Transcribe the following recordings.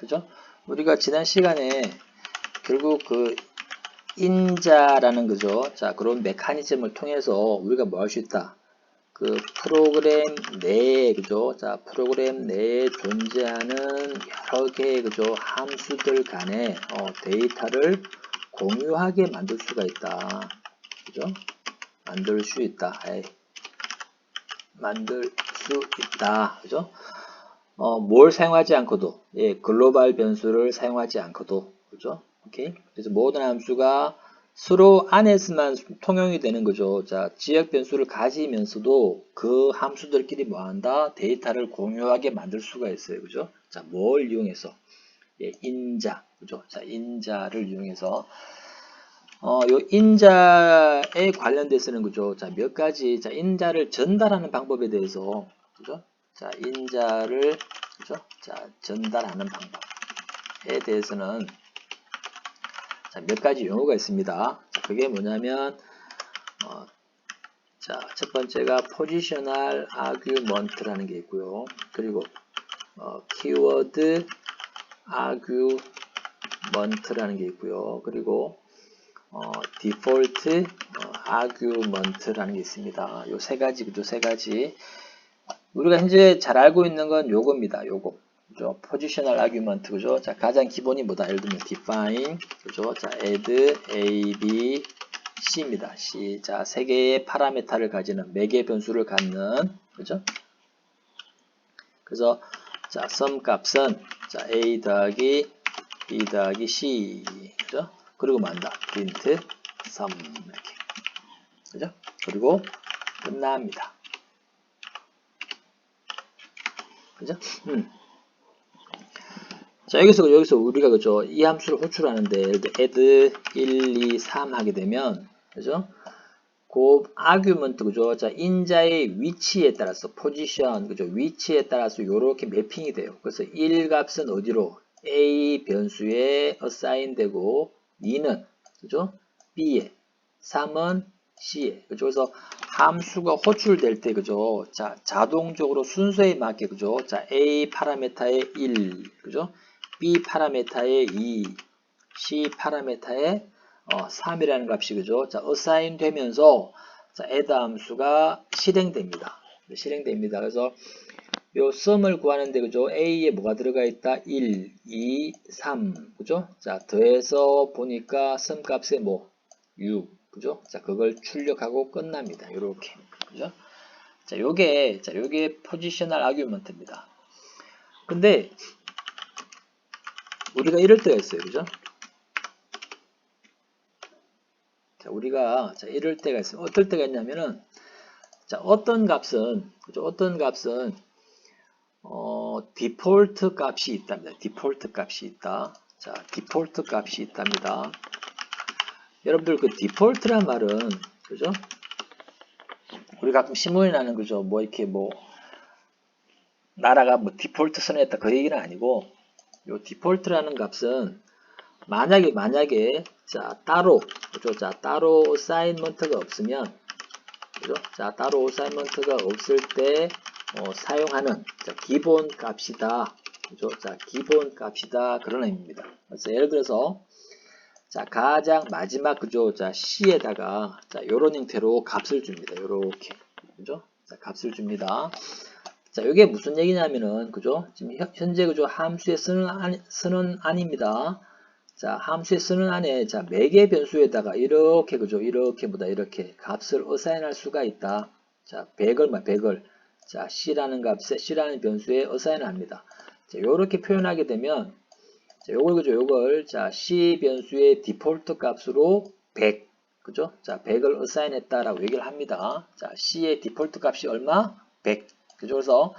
그죠? 우리가 지난 시간에 결국 그 인자라는 거죠. 자, 그런 메커니즘을 통해서 우리가 뭐 할 수 있다? 그 프로그램 내에, 그죠? 자, 프로그램 내에 존재하는 여러 개의, 그죠? 함수들 간의 데이터를 공유하게 만들 수가 있다. 그죠? 만들 수 있다. 만들 수 있다. 그죠? 뭘 사용하지 않고도, 예, 글로벌 변수를 사용하지 않고도, 그죠? 오케이? 그래서 모든 함수가 서로 안에서만 통용이 되는 거죠. 자, 지역 변수를 가지면서도 그 함수들끼리 뭐 한다? 데이터를 공유하게 만들 수가 있어요. 그죠? 자, 뭘 이용해서? 예, 인자. 그죠? 자, 인자를 이용해서. 요 인자에 관련돼서는 그죠? 자, 몇 가지, 자, 인자를 전달하는 방법에 대해서, 그죠? 자, 인자를, 그죠? 자, 전달하는 방법에 대해서는, 자, 몇 가지 용어가 있습니다. 자, 그게 뭐냐면, 자, 첫 번째가 positional argument라는 게 있고요. 그리고, keyword argument라는 게 있고요. 그리고, default argument라는 게 있습니다. 요 세 가지, 그죠? 세 가지. 우리가 현재 잘 알고 있는 건 요겁니다. 요거. 그죠? positional argument, 그죠? 자, 가장 기본이 뭐다? 예를 들면 define, 그죠? 자, add, a, b, c입니다. c. 자, 세 개의 파라미터를 가지는, 네 개의 변수를 갖는, 그죠? 그래서, 자, sum 값은, 자, a 더하기 b 더하기 c, 그죠? 그리고 만다. print, sum, 이렇게. 그죠? 그리고 끝납니다. 그죠? 자, 여기서 우리가, 그죠? 이 함수를 호출하는데, 예를 들어, add 1, 2, 3 하게 되면, 그죠? 그 argument, 그죠? 자, 인자의 위치에 따라서, position, 그죠? 위치에 따라서 요렇게 매핑이 돼요. 그래서 1 값은 어디로? A 변수에 assign 되고, 2는, 그죠? B에, 3은 C에. 그죠? 그래서 함수가 호출될 때, 그죠? 자, 자동적으로 순서에 맞게, 그죠? 자, A 파라미터에 1, 그죠? B 파라미터에 2, C 파라미터에 3이라는 값이, 그죠? 자, assign 되면서, 자, add 함수가 실행됩니다. 실행됩니다. 그래서, 요 sum을 구하는데, 그죠? A에 뭐가 들어가 있다? 1, 2, 3, 그죠? 자, 더해서 보니까 sum 값에 뭐? 6, 그죠? 자, 그걸 출력하고 끝납니다. 요렇게. 그죠? 자, 요게 positional argument입니다. 근데, 우리가 이럴 때가 있어요. 그죠? 자, 우리가, 자, 이럴 때가 있어요. 어떨 때가 있냐면은, 자, 어떤 값은, 그죠? 어떤 값은, 디폴트 값이 있답니다. 디폴트 값이 있다. 자, 디폴트 값이 있답니다. 여러분들 그 디폴트란 말은, 그죠? 우리 가끔 신문에 나는, 그죠? 뭐 이렇게 뭐, 나라가 뭐 디폴트 선언했다. 그 얘기는 아니고, 요 디폴트라는 값은, 만약에, 자, 따로, 그죠? 자, 따로 어사인먼트가 없으면, 그죠? 자, 따로 어사인먼트가 없을 때, 사용하는, 자, 기본 값이다. 그죠? 자, 기본 값이다. 그런 의미입니다. 그래서 예를 들어서, 자, 가장 마지막, 그죠? 자, C에다가, 자, 요런 형태로 값을 줍니다. 요렇게. 그죠? 자, 값을 줍니다. 자, 이게 무슨 얘기냐면은, 그죠? 지금 현재, 그죠? 함수에 쓰는 안입니다. 자, 함수에 쓰는 안에, 자, 매개 변수에다가 이렇게, 그죠? 이렇게 값을 어사인할 수가 있다. 자, 100을. 자, C라는 변수에 어사인을 합니다. 자, 요렇게 표현하게 되면, 자, 요걸, 자, C 변수의 디폴트 값으로 100, 그죠? 자, 100을 어사인했다라고 얘기를 합니다. 자, C의 디폴트 값이 얼마? 100. 그죠? 그래서,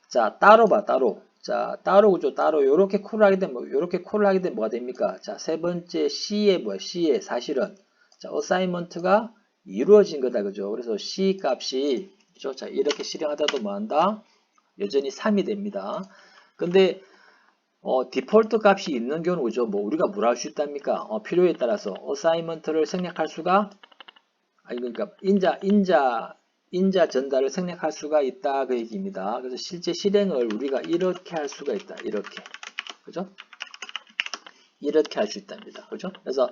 자, 따로 봐, 따로. 자, 따로, 그죠? 따로, 요렇게 콜을 하게 되면, 뭐가 됩니까? 자, 세 번째 C에 C에 사실은, 자, 어사인먼트가 이루어진 거다, 그죠? 그래서 C 값이, 그죠? 자, 이렇게 실행하다도 뭐 한다? 여전히 3이 됩니다. 근데, 디폴트 값이 있는 경우는 그죠? 뭐 우리가 뭘 할 수 있답니까? 필요에 따라서 어사이먼트를 생략할 수가 그러니까 인자 전달을 생략할 수가 있다 그 얘기입니다. 그래서 실제 실행을 우리가 이렇게 할 수가 있다. 이렇게. 그죠? 이렇게 할 수 있답니다. 그죠? 그래서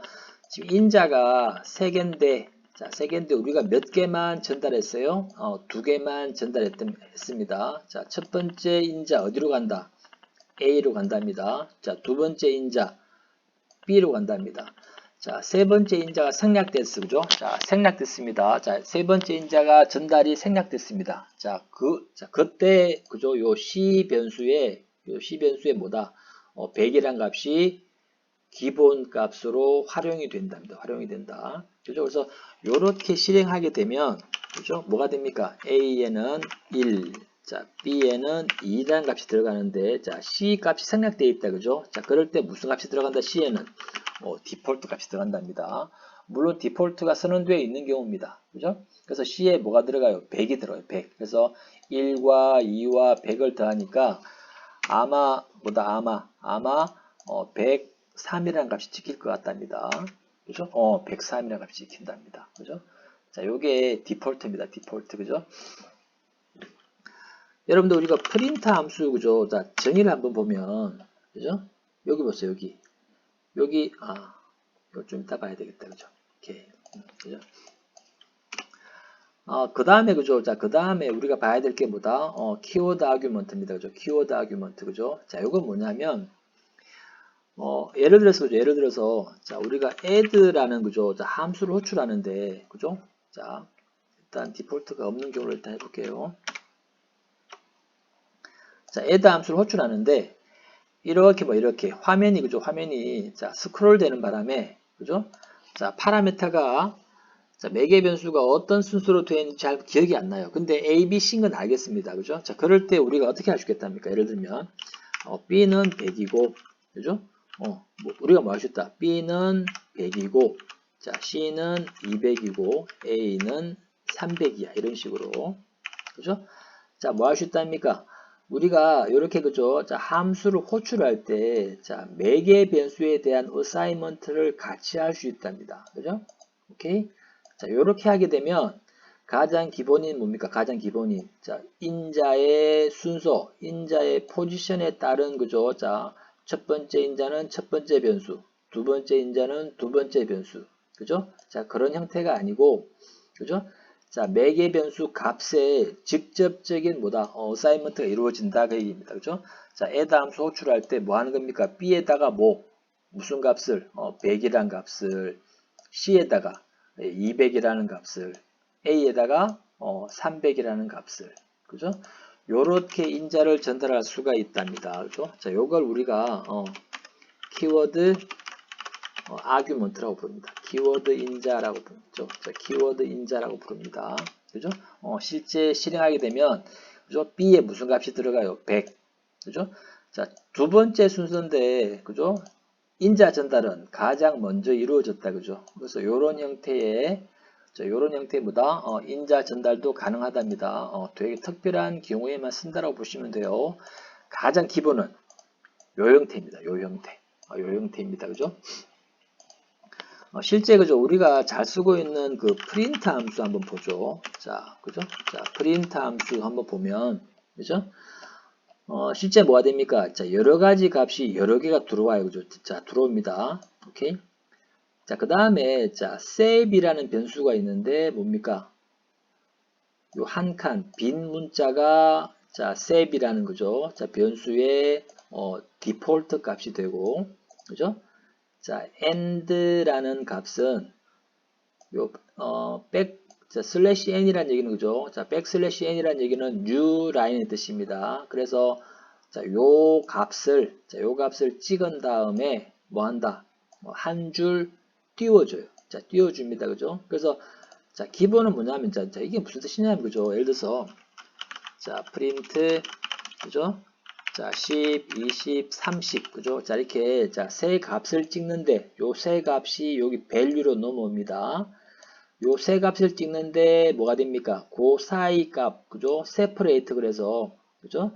지금 인자가 3개인데, 자, 3개인데 우리가 몇 개만 전달했어요? 2개만 전달했습니다. 자, 첫 번째 인자 어디로 간다? A로 간답니다. 자, 두 번째 인자 B로 간답니다. 자, 세 번째 인자가 생략됐어. 그죠? 자, 생략됐습니다. 자, 세 번째 인자가 전달이 생략됐습니다. 자, 그때, 그죠? 요 C 변수에 뭐다? 100이란 값이 기본 값으로 활용이 된답니다. 활용이 된다. 그죠? 그래서 요렇게 실행하게 되면, 그죠? 뭐가 됩니까? A에는 1, 자, B에는 2라는 값이 들어가는데, 자, C 값이 생략되어 있다. 그죠? 자, 그럴 때 무슨 값이 들어간다? C에는 디폴트 값이 들어간답니다. 물론 디폴트가 선언되어 있는 경우입니다. 그죠? 그래서 C에 뭐가 들어가요? 100이 들어요. 100. 그래서 1과 2와 100을 더하니까 아마 103이라는 값이 찍힐 것 같답니다. 그죠? 103이라는 값이 찍힌답니다. 그죠? 자, 요게 디폴트입니다. 디폴트. 그죠? 여러분들 우리가 프린트 함수, 그죠? 자, 정의를 한번 보면, 그죠? 여기 보세요. 여기, 이거 좀 이따 봐야 되겠다. 그죠? 오케이. 그죠? 그 다음에, 그죠? 자, 그 다음에 우리가 봐야 될 게 뭐다? 키워드 아규먼트입니다. 그죠? 키워드 아규먼트. 그죠? 자, 요건 뭐냐면, 예를 들어서, 자, 우리가 add라는, 그죠? 자, 함수를 호출하는데, 그죠? 자, 일단 디폴트가 없는 경우를 일단 해볼게요. 자, add 함수를 호출하는데, 이렇게 화면이, 그죠? 화면이, 자, 스크롤 되는 바람에, 그죠? 자, 파라메타가, 자, 매개 변수가 어떤 순서로 되는지 잘 기억이 안 나요. 근데 A, B, C인 건 알겠습니다. 그죠? 자, 그럴 때 우리가 어떻게 할 수 있겠답니까? 예를 들면, B는 100이고, 그죠? 우리가 뭐 할 수 있다? B는 100이고, 자, C는 200이고, A는 300이야. 이런 식으로. 그죠? 자, 뭐 할 수 있답니까? 우리가 이렇게, 그죠? 자, 함수를 호출할 때, 자, 매개 변수에 대한 어사이먼트를 같이 할 수 있답니다. 그죠? 오케이? 자, 요렇게 하게 되면 가장 기본인 뭡니까? 가장 기본인. 자, 인자의 순서, 인자의 포지션에 따른, 그죠? 자, 첫 번째 인자는 첫 번째 변수, 두 번째 인자는 두 번째 변수. 그죠? 자, 그런 형태가 아니고, 그죠? 자, 매개 변수 값에 직접적인 뭐다? 어사이먼트가 이루어진다. 그 얘기입니다. 그죠? 자, add 함수 호출할 때 뭐 하는 겁니까? B에다가 무슨 값을? 100이란 값을, C에다가 200이라는 값을, A에다가 300이라는 값을, 그죠? 요렇게 인자를 전달할 수가 있답니다. 그죠? 자, 요걸 우리가 키워드 아규먼트라고 부릅니다. 키워드 인자라고 부르죠. 자, 키워드 인자라고 부릅니다. 그죠? 실제 실행하게 되면, 그죠? B에 무슨 값이 들어가요? 100. 그죠? 자, 두 번째 순서인데, 그죠? 인자 전달은 가장 먼저 이루어졌다. 그죠? 그래서 요런 형태의, 요런 형태보다, 인자 전달도 가능하답니다. 되게 특별한 경우에만 쓴다라고 보시면 돼요. 가장 기본은 요 형태입니다. 요 형태. 요 형태입니다. 그죠? 실제, 그죠? 우리가 잘 쓰고 있는 그 프린트 함수 한번 보죠. 자, 그죠? 자, 프린트 함수 한번 보면, 그죠? 실제 뭐가 됩니까? 자, 여러 가지 값이 여러 개가 들어와요. 그죠? 자, 들어옵니다. 오케이? 자, 그 다음에, 자, save이라는 변수가 있는데, 뭡니까? 요 한 칸, 빈 문자가, 자, save이라는 거죠. 자, 변수의, 디폴트 값이 되고, 그죠? 자, and라는 값은 요 자, 슬래시 n이라는 얘기는 그죠? 자, 백슬래시 n이라는 얘기는 new 라인의 뜻입니다. 그래서 자, 요 값을 찍은 다음에 뭐 한다? 한 줄 띄워줘요. 자, 띄워줍니다. 그죠? 그래서 자, 기본은 뭐냐면 자, 이게 무슨 뜻이냐면 그죠? 예를 들어서 자, 프린트 그죠? 자, 10, 20, 30, 그죠? 자, 이렇게, 자, 세 값을 찍는데, 요 세 값이 여기 value로 넘어옵니다. 요 세 값을 찍는데, 뭐가 됩니까? 그 사이 값, 그죠? separate, 그래서, 그죠?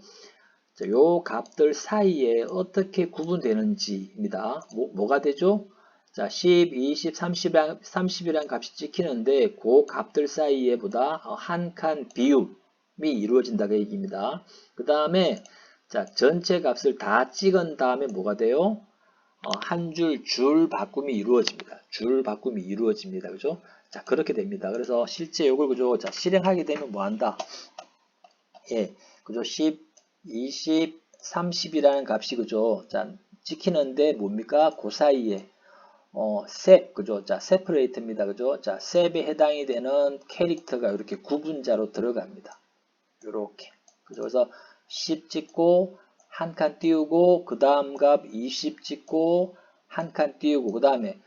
자, 요 값들 사이에 어떻게 구분되는지입니다. 뭐가 되죠? 자, 10, 20, 30이란 값이 찍히는데, 그 값들 사이에 보다 한 칸 비움이 이루어진다고 얘기입니다. 그 다음에, 자, 전체 값을 다 찍은 다음에 뭐가 돼요? 한 줄 바꿈이 이루어집니다. 줄 바꿈이 이루어집니다. 그죠? 자, 그렇게 됩니다. 그래서 실제 이걸 그죠? 자, 실행하게 되면 뭐 한다? 예, 그죠? 10, 20, 30이라는 값이 그죠? 자, 찍히는데 뭡니까? 그 사이에 셉, 그죠? 자, 세퍼레이트입니다. 그죠? 자, 셉에 해당이 되는 캐릭터가 이렇게 구분자로 들어갑니다. 요렇게. 그죠? 그래서 10 찍고 한 칸 띄우고 그 다음 값 20 찍고 한 칸 띄우고 그 다음에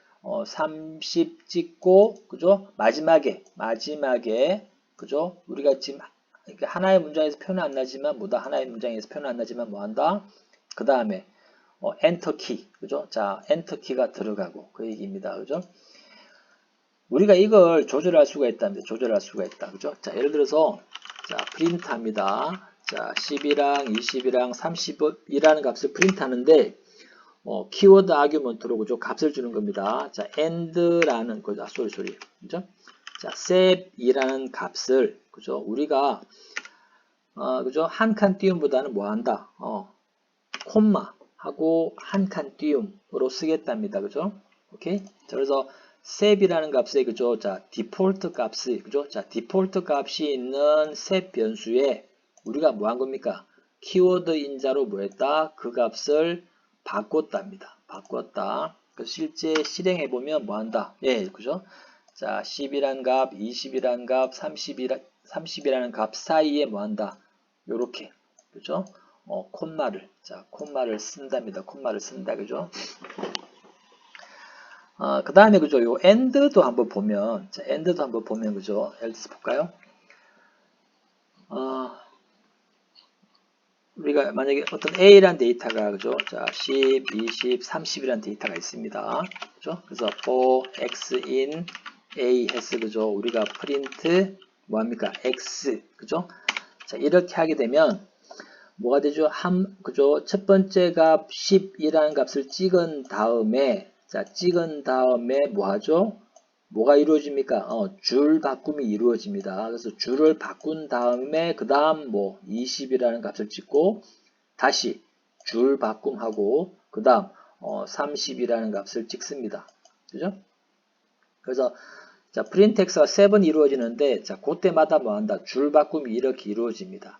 30 찍고 그죠? 마지막에 그죠? 우리가 지금 하나의 문장에서 표현은 안 나지만 뭐다? 하나의 문장에서 표현은 안 나지만 뭐 한다? 그 다음에 엔터 키, 그죠? 자, 엔터 키가 들어가고 그 얘기입니다. 그죠? 우리가 이걸 조절할 수가 있답니다. 조절할 수가 있다. 그죠? 자, 예를 들어서 자, 프린트 합니다. 자, 10이랑 20이랑 30이라는 값을 프린트 하는데 키워드 아규먼트로 그죠? 값을 주는 겁니다. 자, and라는 거죠. 소리. 그죠? 자, set이라는 값을 그죠? 우리가 그죠? 한 칸 띄움보다는 뭐 한다? 콤마 하고 한 칸 띄움으로 쓰겠답니다. 그죠? 오케이? 자, 그래서 set이라는 값에 그죠? 자, 디폴트 값이 그죠? 자, 디폴트 값이 있는 set 변수에 우리가 뭐 한 겁니까? 키워드 인자로 뭐 했다? 그 값을 바꿨답니다. 바꿨다. 실제 실행해 보면 뭐 한다? 예, 그죠? 자, 10이란 값, 20이란 값, 30이라는 값 사이에 뭐 한다? 요렇게. 그죠? 콤마를. 자, 콤마를 쓴답니다. 콤마를 쓴다. 그죠? 그 다음에 그죠? 요 end도 한번 보면, 자, end도 한번 보면 그죠? 예를 들어서 볼까요? 우리가 만약에 어떤 A라는 데이터가 그죠? 자, 10, 20, 30이라는 데이터가 있습니다. 그죠? 그래서 for x in A 해서 그죠? 우리가 프린트 뭐 합니까? x 그죠? 자, 이렇게 하게 되면 뭐가 되죠? 그죠? 첫 번째 값 10이라는 값을 찍은 다음에 자, 찍은 다음에 뭐 하죠? 뭐가 이루어집니까? 줄 바꿈이 이루어집니다. 그래서 줄을 바꾼 다음에 그 다음 뭐 20이라는 값을 찍고 다시 줄 바꿈하고 그 다음 30이라는 값을 찍습니다. 그죠? 그래서 자, 프린트X가 7 이루어지는데 자, 그때마다 뭐 한다? 줄 바꿈이 이렇게 이루어집니다.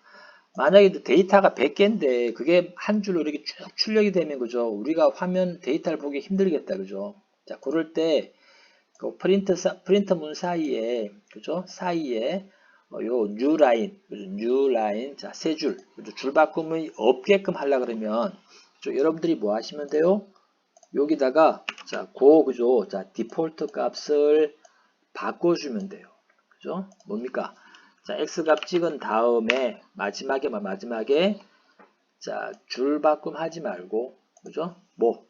만약에 데이터가 100개인데 그게 한 줄로 이렇게 쭉 출력이 되면 그죠? 우리가 화면 데이터를 보기 힘들겠다. 그죠? 자, 그럴 때 그 프린터 문 사이에, 그죠? 사이에, 요 new line, 자, 세 줄, 그죠? 줄 바꿈이 없게끔 하려 그러면, 그죠? 여러분들이 뭐 하시면 돼요? 여기다가, 자, 그죠? 자, 디폴트 값을 바꿔주면 돼요. 그죠? 뭡니까? 자, x 값 찍은 다음에, 마지막에, 자, 줄 바꿈 하지 말고, 그죠? 뭐,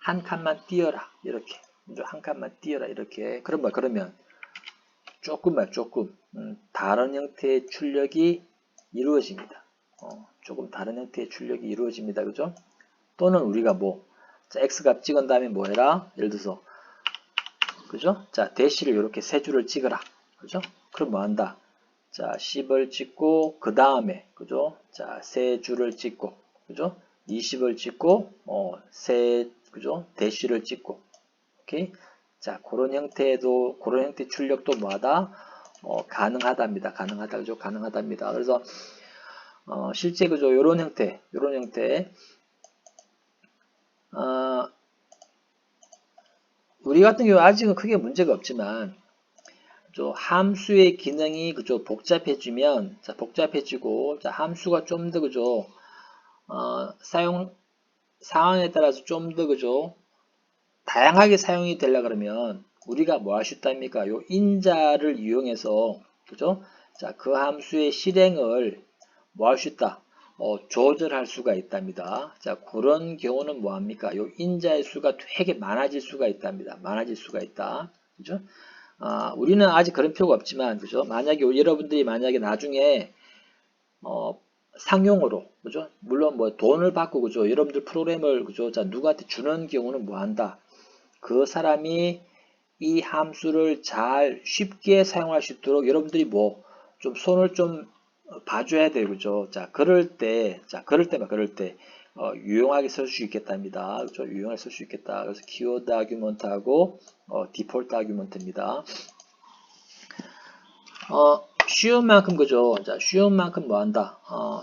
한 칸만 띄어라. 이렇게. 한 칸만 띄어라 이렇게. 그러면 조금 다른 형태의 출력이 이루어집니다. 조금 다른 형태의 출력이 이루어집니다. 그죠? 또는 우리가 뭐 자, x값 찍은 다음에 뭐 해라? 예를 들어서 그죠? 자, 대시를 이렇게 세 줄을 찍어라. 그죠? 그럼 뭐 한다? 자, 10을 찍고 그 다음에 그죠? 자, 세 줄을 찍고 그죠? 20을 찍고 그죠? 대시를 찍고 오케이? 자, 그런 형태 출력도 뭐하다? 가능하답니다. 그죠? 가능하답니다. 그래서, 실제, 그죠? 요런 형태, 우리 같은 경우 아직은 크게 문제가 없지만, 그죠? 함수의 기능이, 그죠? 복잡해지고, 자, 함수가 좀 더, 그죠? 사용 상황에 따라서 좀 더, 그죠? 다양하게 사용이 되려 그러면 우리가 뭐 할 수 있답니까? 요 인자를 이용해서 그죠? 자, 그 함수의 실행을 뭐 할 수 있다? 조절할 수가 있답니다. 자, 그런 경우는 뭐 합니까? 요 인자의 수가 되게 많아질 수가 있답니다. 많아질 수가 있다. 그죠? 우리는 아직 그런 표가 없지만 그죠? 여러분들이 만약에 나중에 상용으로 그죠? 물론 뭐 돈을 받고 그죠? 여러분들 프로그램을 그죠? 자, 누구한테 주는 경우는 뭐 한다? 그 사람이 이 함수를 잘 쉽게 사용할 수 있도록 여러분들이 뭐 좀 손을 좀 봐줘야 돼요. 그죠? 자, 그럴 때 유용하게 쓸 수 있겠답니다. 그죠? 유용하게 쓸 수 있겠다. 그래서 키워드 아규먼트하고 디폴트 아규먼트입니다. 쉬운 만큼, 그죠? 자, 쉬운 만큼 뭐 한다?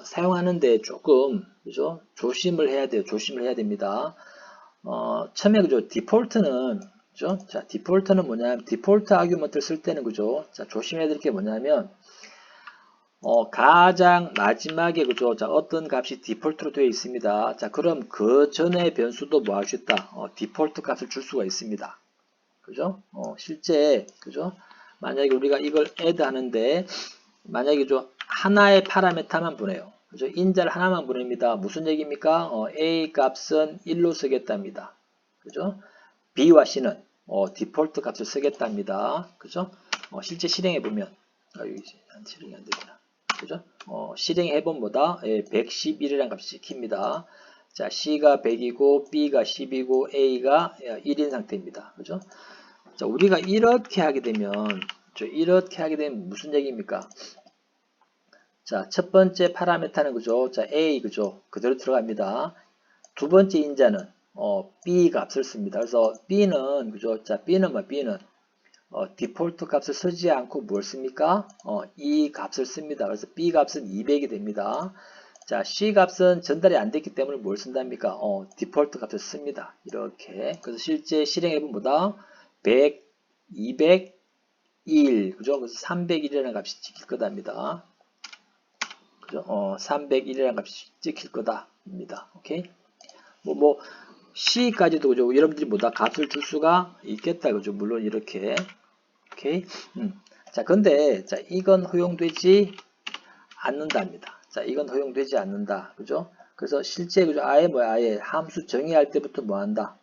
사용하는데 조금, 그죠? 조심을 해야 돼요. 조심을 해야 됩니다. 처음에, 그죠? 디폴트는, 그죠? 자, 디폴트는 뭐냐면, 디폴트 아규먼트를 쓸 때는, 그죠? 자, 조심해야 될 게 뭐냐면, 가장 마지막에, 그죠? 자, 어떤 값이 디폴트로 되어 있습니다. 자, 그럼 그 전에 변수도 뭐 할 수 있다? 디폴트 값을 줄 수가 있습니다. 그죠? 실제, 그죠? 만약에 우리가 이걸 add 하는데, 만약에 하나의 파라메타만 보내요. 그죠? 인자를 하나만 보냅니다. 무슨 얘기입니까? a 값은 1로 쓰겠답니다. 그죠? b와 c는 디폴트 값을 쓰겠답니다. 그죠? 실제 실행해 보면, 여기 실행이 안 되구나. 그죠? 실행해 보면 뭐다? 111이라는 값이 찍힙니다. 자, c가 100이고, b가 10이고, a가 1인 상태입니다. 그죠? 자, 우리가 이렇게 하게 되면, 무슨 얘기입니까? 자, 첫 번째 파라메타는, 그죠? 자, a, 그죠? 그대로 들어갑니다. 두 번째 인자는, b 값을 씁니다. 그래서 b는, 그죠? 자, b는 뭐, b는, 디폴트 값을 쓰지 않고 뭘 씁니까? 이 값을 씁니다. 그래서 b 값은 200이 됩니다. 자, c 값은 전달이 안 됐기 때문에 뭘 쓴답니까? 디폴트 값을 씁니다. 이렇게. 그래서 실제 실행해보면 뭐다? 100, 200, 1. 그죠? 그래서 301이라는 값이 찍힐 거답니다. 그죠? 301이라는 값이 찍힐 거다입니다. 오케이? C까지도, 그죠? 여러분들이 뭐다? 값을 줄 수가 있겠다. 그죠? 물론 이렇게. 오케이? 자, 근데, 자, 이건 허용되지 않는답니다. 자, 이건 허용되지 않는다. 그죠? 그래서 실제, 그죠? 아예 함수 정의할 때부터 뭐 한다?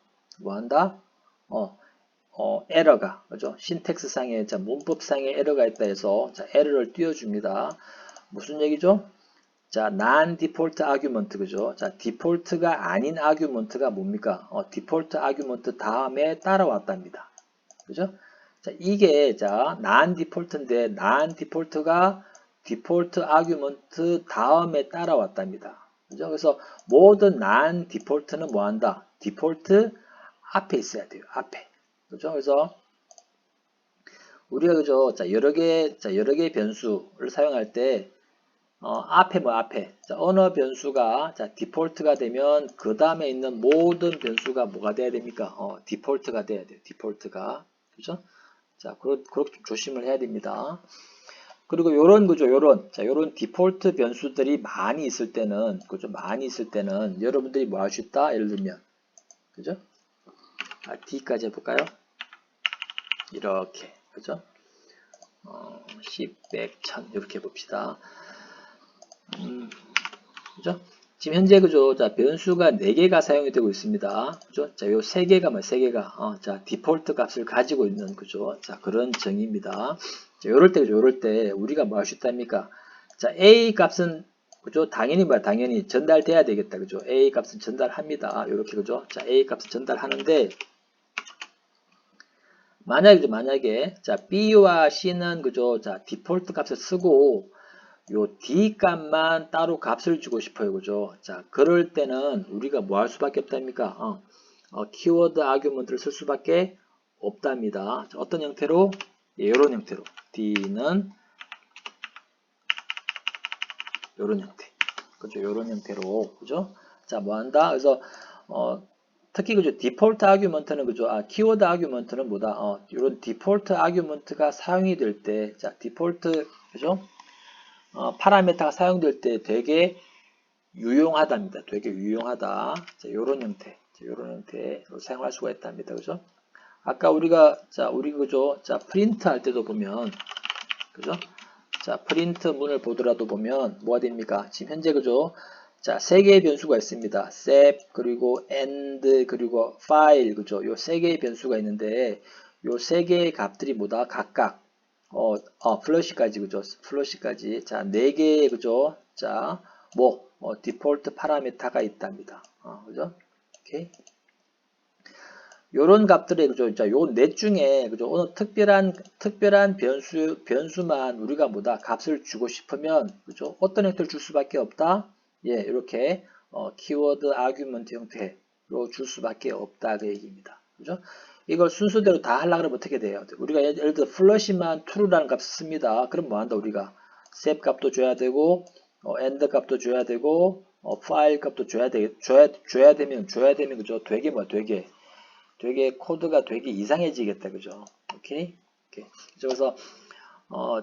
에러가, 그죠? 신텍스상에, 자, 문법상에 에러가 있다 해서, 자, 에러를 띄워줍니다. 무슨 얘기죠? 자, non-default argument, 그죠? 자, 디폴트가 아닌 아규먼트가 뭡니까? 디폴트 아규먼트 다음에 따라왔답니다. 그죠? 자, 이게, 자, non-default인데, non-default가 디폴트 아규먼트 다음에 따라왔답니다. 그죠? 그래서 모든 non-default는 뭐 한다? 디폴트 앞에 있어야 돼요. 앞에. 그죠? 그래서 우리가, 그죠? 자, 여러 개의 변수를 사용할 때, 앞에. 자, 언어 변수가, 자, 디폴트가 되면, 그 다음에 있는 모든 변수가 뭐가 돼야 됩니까? 디폴트가 돼야 돼요. 디폴트가. 그죠? 자, 그렇게 좀 조심을 해야 됩니다. 그리고 요런 디폴트 변수들이 많이 있을 때는, 그죠? 많이 있을 때는, 여러분들이 뭐 할 수 있다? 예를 들면, 그죠? D까지 해볼까요? 이렇게. 그죠? 10, 100, 1000. 이렇게 해봅시다. 그죠? 지금 현재, 그죠? 자, 변수가 4개가 사용이 되고 있습니다. 그죠? 자, 요 3개가, 자, 디폴트 값을 가지고 있는, 그죠? 자, 그런 정의입니다. 자, 요럴 때, 우리가 뭐 할 수 있답니까? 자, A 값은, 그죠? 당연히 전달돼야 되겠다. 그죠? A 값은 전달합니다. 요렇게, 그죠? 자, A 값은 전달하는데, 만약에, 자, B와 C는, 그죠? 자, 디폴트 값을 쓰고, 요 D 값만 따로 값을 주고 싶어요. 그죠? 자, 그럴 때는 우리가 뭐 할 수밖에 없답니까? 키워드 아규먼트를 쓸 수밖에 없답니다. 자, 어떤 형태로? 예, 요런 형태로. D는 요런 형태. 그죠? 요런 형태로. 그죠? 자, 뭐 한다? 그래서, 특히, 그죠? 디폴트 아규먼트는, 그죠? 키워드 아규먼트는 뭐다? 요런 디폴트 아규먼트가 사용이 될 때, 자, 디폴트, 그죠? 파라메타가 사용될 때 되게 유용하답니다. 되게 유용하다. 자, 요런 형태로 사용할 수가 있답니다. 그죠? 아까 그죠? 자, 프린트 할 때도 보면, 그죠? 자, 프린트 문을 보더라도 보면, 뭐가 됩니까? 지금 현재, 그죠? 자, 3개의 변수가 있습니다. set, 그리고 and, 그리고 file, 그죠? 요 3개의 변수가 있는데, 요 3개의 값들이 뭐다? 각각, 플러시까지, 그죠? 플러시까지. 자, 4개의, 그죠? 자, 디폴트 파라메타가 있답니다. 그죠? 오케이. 요런 값들이 그죠? 자, 요 넷 중에 그죠? 어느 특별한 변수만 우리가 뭐다 값을 주고 싶으면 그죠? 어떤 형태를 줄 수밖에 없다. 예, 이렇게 키워드 아규먼트 형태로 줄 수밖에 없다 그 얘기입니다. 그죠? 이걸 순서대로 다 하려고 하면 어떻게 돼요? 우리가 예를 들어 플러시만 true라는 값을 씁니다. 그럼 뭐 한다 우리가 set 값도 줘야 되고 end 값도 줘야 되고 file 값도 줘야 되면 그죠? 되게 코드가 되게 이상해지겠다 그죠? 오케이? 그래서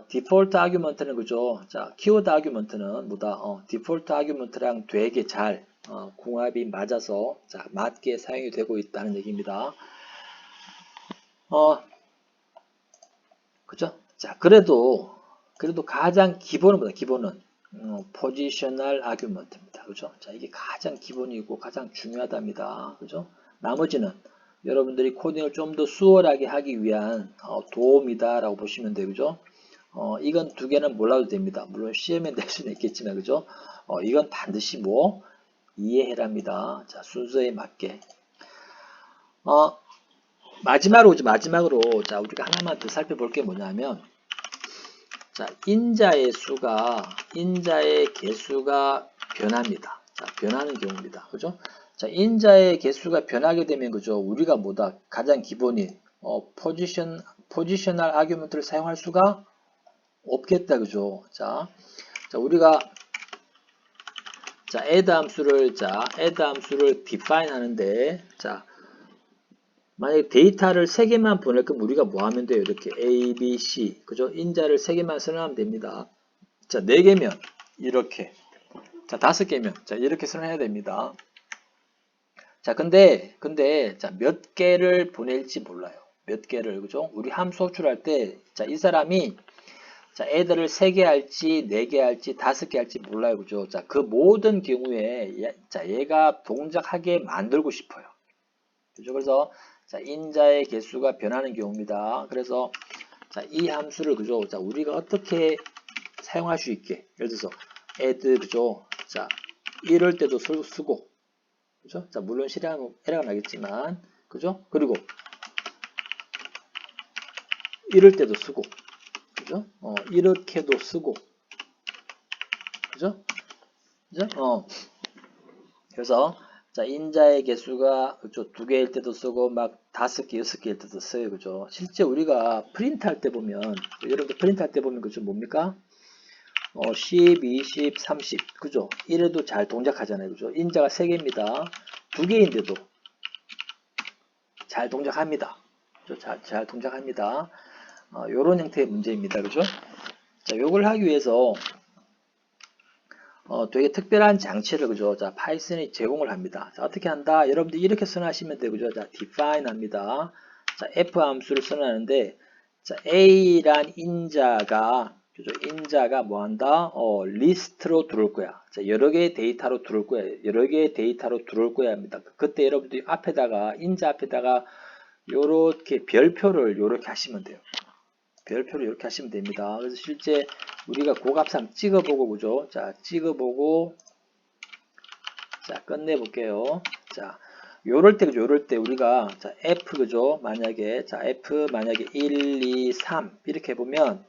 디폴트 아규먼트는 그죠? 자, 키워드 아규먼트는 뭐다? 디폴트 아규먼트랑 되게 잘 궁합이 맞아서 자, 맞게 사용이 되고 있다는 얘기입니다. 그죠? 자, 그래도 가장 기본은 뭐다? 기본은 포지셔널 아규먼트입니다. 그죠? 자, 이게 가장 기본이고 가장 중요하답니다. 그죠? 나머지는 여러분들이 코딩을 좀 더 수월하게 하기 위한 도움이다라고 보시면 돼요. 그죠? 이건 두 개는 몰라도 됩니다. 물론 시험에 낼 수는 있겠지만, 그죠? 이건 반드시 뭐 이해해랍니다. 자, 순서에 맞게. 마지막으로 자, 우리가 하나만 더 살펴볼 게 뭐냐면, 자, 인자의 개수가 변합니다. 자, 변하는 경우입니다. 그죠? 자, 인자의 개수가 변하게 되면, 그죠? 우리가 뭐다? 가장 기본인, 포지셔널 아규먼트를 사용할 수가 없겠다. 그죠? 자, 우리가, 자, add 함수를 define 하는데, 자, 만약에 데이터를 3개만 보낼 거면 우리가 뭐 하면 돼요? 이렇게 A, B, C. 그죠? 인자를 3개만 선언하면 됩니다. 자, 4개면 이렇게. 자, 5개면 자, 이렇게 선언해야 됩니다. 자, 근데 자, 몇 개를 보낼지 몰라요. 몇 개를. 그죠? 우리 함수 호출할 때 자, 이 사람이 자, 애들을 3개 할지 4개 할지 5개 할지 몰라요. 그죠? 자, 그 모든 경우에 자, 얘가 동작하게 만들고 싶어요. 그죠? 그래서 자, 인자의 개수가 변하는 경우입니다. 그래서 자, 이 함수를 그죠? 자, 우리가 어떻게 사용할 수 있게. 예를 들어서 add 그죠? 자, 이럴 때도 쓰고 그죠? 자, 물론 실행하면 에러가 나겠지만 그죠? 그리고 이럴 때도 쓰고 그죠? 이렇게도 쓰고 그죠? 그죠? 그래서 자, 인자의 개수가 그죠? 2개일 때도 쓰고 막 5개, 6개일 때도 써요. 그죠? 실제 우리가 프린트 할 때 보면 여러분들 프린트 할 때 보면 그죠? 뭡니까? 10, 20, 30 그죠? 이래도 잘 동작하잖아요. 그죠? 인자가 3개입니다. 2개인데도 잘 동작합니다. 그죠? 잘 동작합니다. 요런 형태의 문제입니다. 그죠? 자, 요걸 하기 위해서 되게 특별한 장치를 그죠? 자, 파이썬이 제공을 합니다. 자, 어떻게 한다? 여러분들 이렇게 선언하시면 되고 죠. 자, define 합니다. 자, f 함수를 선언하는데 자, a란 인자가 그죠? 인자가 뭐 한다? 리스트로 들어올 거야. 자, 여러 개의 데이터로 들어올 거야. 여러 개의 데이터로 들어올 거야 합니다. 그때 여러분들이 앞에다가 인자 앞에다가 요렇게 별표를 요렇게 하시면 돼요. 별표를 이렇게 하시면 됩니다. 그래서 실제 우리가 고값함 찍어보고 그죠? 자, 찍어보고 자, 끝내볼게요. 자, 요럴 때 그죠? 요럴 때 우리가 자, F 그죠? 만약에 1, 2, 3 이렇게 해보면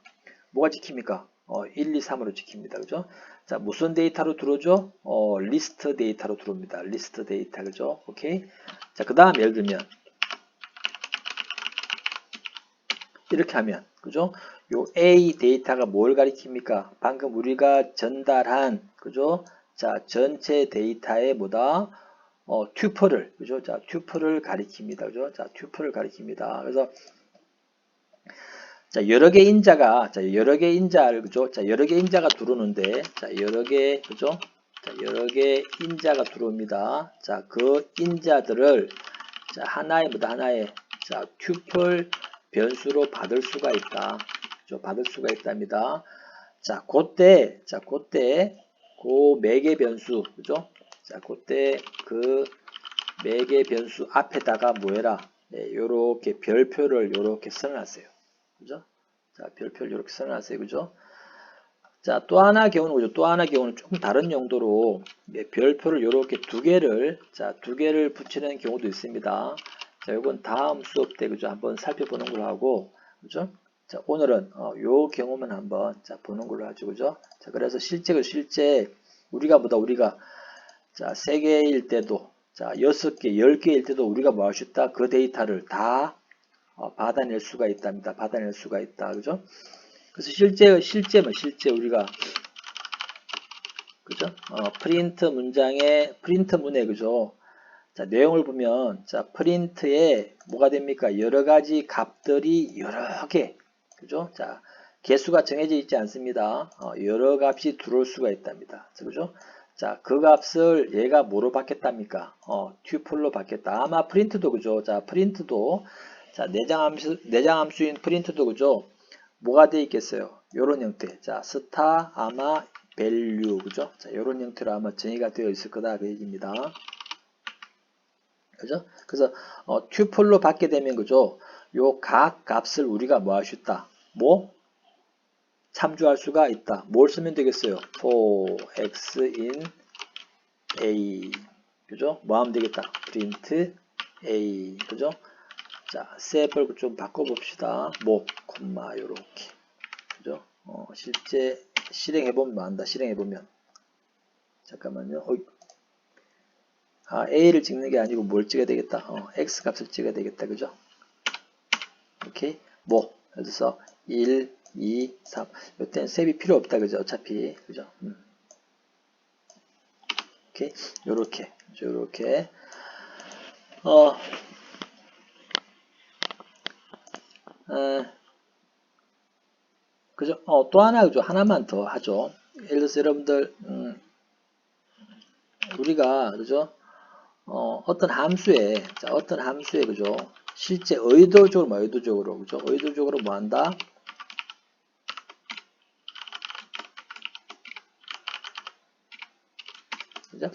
뭐가 찍힙니까? 1, 2, 3으로 찍힙니다. 그죠? 자, 무슨 데이터로 들어오죠? 리스트 데이터로 들어옵니다. 리스트 데이터 그죠? 오케이. 자, 그 다음 예를 들면 이렇게 하면 그죠? 요 A 데이터가 뭘 가리킵니까? 방금 우리가 전달한 그죠? 자, 전체 데이터의 뭐다? 튜플을 그죠? 자, 튜플을 가리킵니다. 그죠? 자, 튜플을 가리킵니다. 그래서 자, 여러 개 인자를 그죠? 자, 여러 개 인자가 들어오는데 자, 여러 개 그죠? 자, 여러 개 인자가 들어옵니다. 자, 그 인자들을 자, 하나의 자, 튜플 변수로 받을 수가 있다. 그죠? 받을 수가 있답니다. 자, 그때 그 매개 변수, 그죠? 자, 그때 그 매개 변수 앞에다가 뭐해라? 네, 요렇게 별표를 요렇게 써놨어요. 그죠? 자, 별표를 요렇게 써놨어요. 그죠? 자, 또 하나 경우는 그죠? 또 하나 경우는 조금 다른 용도로 별표를 요렇게 2개를 붙이는 경우도 있습니다. 자, 요건 다음 수업 때 그죠? 한번 살펴보는 걸로 하고, 그죠? 자, 오늘은 요 경우만 한번 자 보는 걸로 하죠, 그죠? 자, 그래서 실제 우리가 우리가 자 3개일 때도 자 6개, 10개일 때도 우리가 뭐 할 수 있다? 그 데이터를 다 받아낼 수가 있답니다. 받아낼 수가 있다, 그죠? 그래서 실제 우리가 그죠? 프린트 문에 그죠? 자, 내용을 보면 자, 프린트에 뭐가 됩니까? 여러 가지 값들이 여러 개. 그죠? 자, 개수가 정해져 있지 않습니다. 여러 값이 들어올 수가 있답니다. 그죠? 자, 그 값을 얘가 뭐로 받겠답니까? 튜플로 받겠다. 아마 프린트도 그죠? 자, 프린트도 자, 내장 함수인 프린트도 그죠? 뭐가 돼 있겠어요? 요런 형태. 자, 스타, 아마, 밸류. 그죠? 자, 요런 형태로 아마 정의가 되어 있을 거다. 그 얘기입니다. 그죠? 그래서 튜플로 받게 되면 그죠? 요 각 값을 우리가 뭐 할 수 있다? 뭐 참조할 수가 있다. 뭘 쓰면 되겠어요? for x in a 그죠? 뭐 하면 되겠다? print a 그죠? 자, 셋을 좀 바꿔 봅시다. 뭐 콤마 요렇게 그죠? 실제 실행해 보면 뭐 한다. 실행해 보면 잠깐만요. a를 찍는 게 아니고 뭘 찍어야 되겠다. x 값을 찍어야 되겠다. 그죠? 오케이. 뭐, 예를 들어서 1, 2, 3. 이때는 셋이 필요 없다. 그죠? 어차피. 그죠? 오케이. 요렇게. 요렇게. 그죠? 또 하나, 그죠? 하나만 더 하죠. 예를 들어서 여러분들, 우리가, 그죠? 어떤 함수에, 자, 어떤 함수에, 그죠? 실제 의도적으로, 그죠? 의도적으로 뭐 한다? 그죠?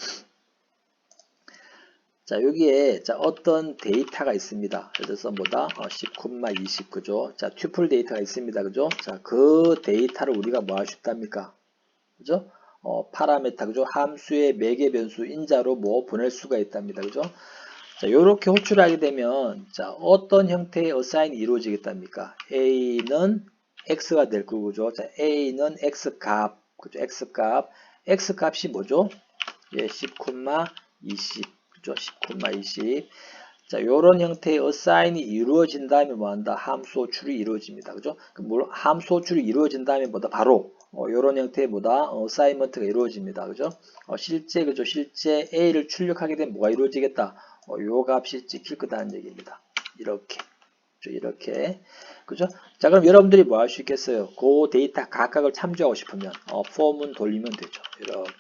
자, 여기에 자 어떤 데이터가 있습니다. 예를 들어서 뭐다? 10, 20 그죠? 자, 튜플 데이터가 있습니다. 그죠? 자, 그 데이터를 우리가 뭐 할 수 있답니까? 그죠? 파라메타 그죠? 함수의 매개 변수 인자로 뭐 보낼 수가 있답니다. 그죠? 자, 요렇게 호출하게 되면 자, 어떤 형태의 어사인이 이루어지겠답니까? A는 X가 될 거고, 그죠? 자, A는 X 값, 그죠? X 값. X 값이 뭐죠? 예, 10, 20. 그죠? 10, 20. 자, 요런 형태의 어사인이 이루어진 다음에 뭐 한다? 함수 호출이 이루어집니다. 그죠? 함수 호출이 이루어진 다음에 뭐다? 바로 요런 형태의 뭐다? 어사이먼트가 이루어집니다. 그죠? 실제 그죠? 실제 A를 출력하게 되면 뭐가 이루어지겠다? 요 값이 찍힐 거다는 얘기입니다. 이렇게. 이렇게. 그죠? 자, 그럼 여러분들이 뭐 할 수 있겠어요? 그 데이터 각각을 참조하고 싶으면 폼은 돌리면 되죠. 이렇게.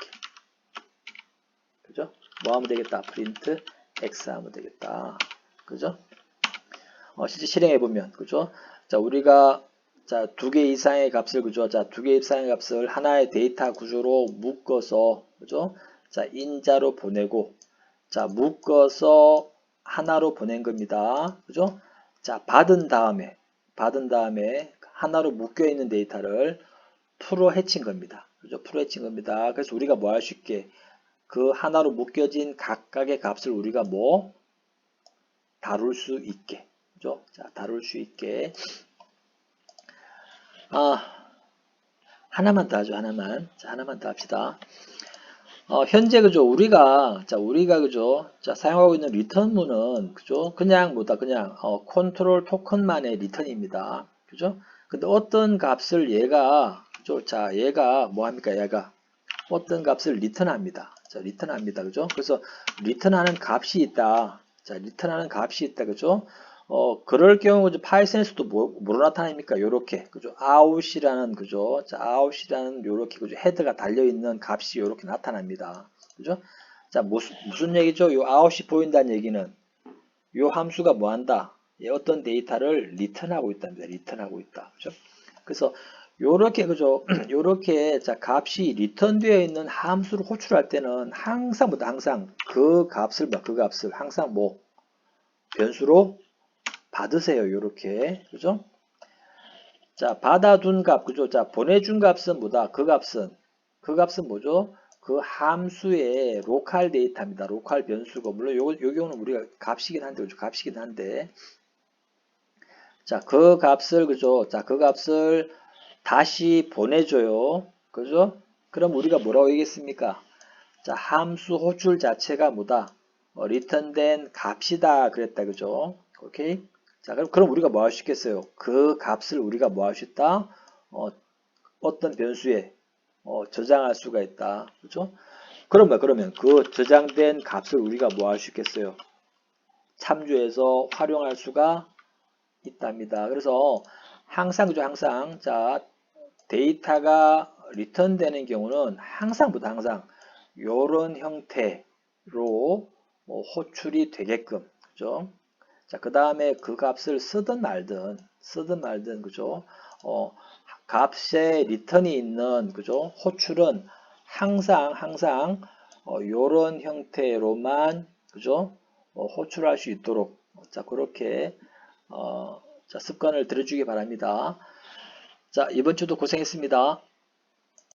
그죠? 뭐 하면 되겠다? 프린트 x 하면 되겠다. 그죠? 실제 실행해 보면, 그죠? 자, 우리가 자, 2개 이상의 값을, 그죠? 자, 2개 이상의 값을 하나의 데이터 구조로 묶어서, 그죠? 자, 인자로 보내고, 자, 묶어서 하나로 보낸 겁니다. 그죠? 자, 받은 다음에 하나로 묶여 있는 데이터를 풀어 헤친 겁니다. 그죠? 풀어 헤친 겁니다. 그래서 우리가 뭐 할 수 있게 그 하나로 묶여진 각각의 값을 우리가 뭐 다룰 수 있게, 그죠? 자, 다룰 수 있게. 하나만 더 하죠. 하나만. 자, 하나만 더 합시다. 현재 그죠? 우리가 그죠? 자, 사용하고 있는 리턴문은 그죠? 그냥 그냥 컨트롤 토큰만의 리턴입니다. 그죠? 근데 어떤 값을 얘가 그죠? 자, 얘가 뭐 합니까? 얘가 어떤 값을 리턴합니다. 자, 리턴합니다. 그죠? 그래서 리턴하는 값이 있다. 자, 리턴하는 값이 있다. 그죠? 그럴 경우 이제 파이썬에서도 뭐로 나타납니까? 요렇게. 그죠? out이라는 그죠? 자, out이라는 요렇게 그죠? 헤드가 달려 있는 값이 요렇게 나타납니다. 그죠? 자, 무슨 얘기죠? 요 out이 보인다는 얘기는 요 함수가 뭐 한다? 어떤 데이터를 리턴하고 있답니다. 리턴하고 있다. 그죠? 그래서 요렇게 그죠? 요렇게 자 값이 리턴되어 있는 함수를 호출할 때는 항상 그 값을 항상 뭐 변수로 받으세요. 요렇게 그죠? 자 받아둔 값 그죠? 자 보내준 값은 뭐다? 그 값은 뭐죠? 그 함수의 로컬 데이터입니다. 로컬 변수고, 물론 요 경우는 우리가 값이긴 한데, 그죠? 값이긴 한데, 자, 그 값을, 그죠? 자, 그 값을 다시 보내줘요. 그죠? 그럼 우리가 뭐라고 얘기했습니까? 자, 함수 호출 자체가 뭐다? 리턴된 값이다. 그랬다. 그죠? 오케이? 자, 그럼 우리가 뭐 할 수 있겠어요? 그 값을 우리가 뭐 할 수 있다? 어떤 변수에 저장할 수가 있다. 그죠? 그러면 그 저장된 값을 우리가 뭐 할 수 있겠어요? 참조해서 활용할 수가 있답니다. 그래서 항상 그죠? 항상 자, 데이터가 리턴되는 경우는 항상 요런 형태로 호출이 되게끔, 그죠? 자, 그 다음에 그 값을 쓰든 말든, 그죠? 값에 리턴이 있는, 그죠? 호출은 항상, 요런 형태로만, 그죠? 호출할 수 있도록, 자, 그렇게, 자, 습관을 들여주기 바랍니다. 자, 이번 주도 고생했습니다.